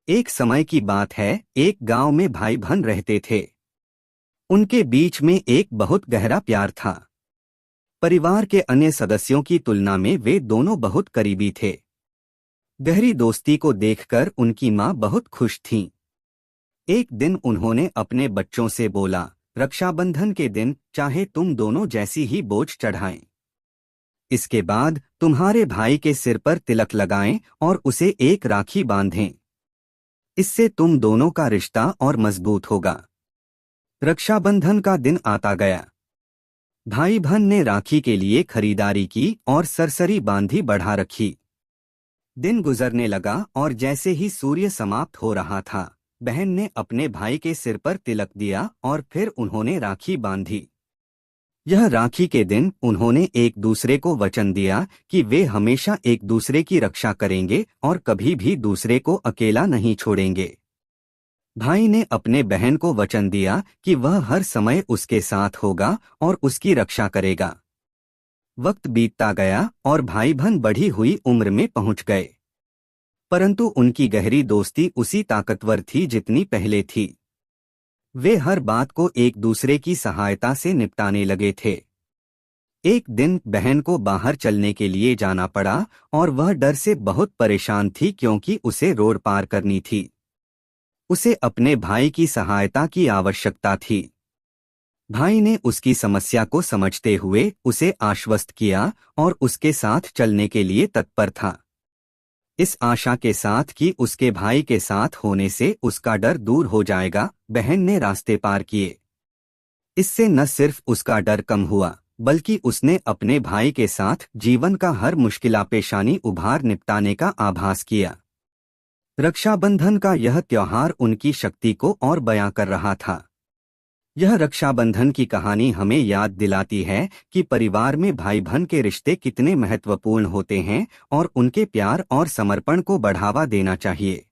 एक समय की बात है, एक गांव में भाई बहन रहते थे। उनके बीच में एक बहुत गहरा प्यार था। परिवार के अन्य सदस्यों की तुलना में वे दोनों बहुत करीबी थे। गहरी दोस्ती को देखकर उनकी माँ बहुत खुश थीं। एक दिन उन्होंने अपने बच्चों से बोला, रक्षाबंधन के दिन चाहे तुम दोनों जैसी ही बोझ चढ़ाएं। इसके बाद तुम्हारे भाई के सिर पर तिलक लगाएं और उसे एक राखी बांधें। इससे तुम दोनों का रिश्ता और मजबूत होगा। रक्षाबंधन का दिन आता गया। भाई बहन ने राखी के लिए खरीदारी की और सरसरी बांधी बढ़ा रखी। दिन गुजरने लगा और जैसे ही सूर्य समाप्त हो रहा था, बहन ने अपने भाई के सिर पर तिलक दिया और फिर उन्होंने राखी बांधी। यह राखी के दिन उन्होंने एक दूसरे को वचन दिया कि वे हमेशा एक दूसरे की रक्षा करेंगे और कभी भी दूसरे को अकेला नहीं छोड़ेंगे। भाई ने अपने बहन को वचन दिया कि वह हर समय उसके साथ होगा और उसकी रक्षा करेगा। वक्त बीतता गया और भाई बहन बढ़ी हुई उम्र में पहुंच गए, परंतु उनकी गहरी दोस्ती उसी ताकतवर थी जितनी पहले थी। वे हर बात को एक दूसरे की सहायता से निपटाने लगे थे। एक दिन बहन को बाहर चलने के लिए जाना पड़ा और वह डर से बहुत परेशान थी क्योंकि उसे रोड पार करनी थी। उसे अपने भाई की सहायता की आवश्यकता थी। भाई ने उसकी समस्या को समझते हुए उसे आश्वस्त किया और उसके साथ चलने के लिए तत्पर था। इस आशा के साथ कि उसके भाई के साथ होने से उसका डर दूर हो जाएगा, बहन ने रास्ते पार किए। इससे न सिर्फ उसका डर कम हुआ, बल्कि उसने अपने भाई के साथ जीवन का हर मुश्किल पेशानी उभार निपटाने का आभास किया। रक्षाबंधन का यह त्योहार उनकी शक्ति को और बयां कर रहा था। यह रक्षाबंधन की कहानी हमें याद दिलाती है कि परिवार में भाई बहन के रिश्ते कितने महत्वपूर्ण होते हैं और उनके प्यार और समर्पण को बढ़ावा देना चाहिए।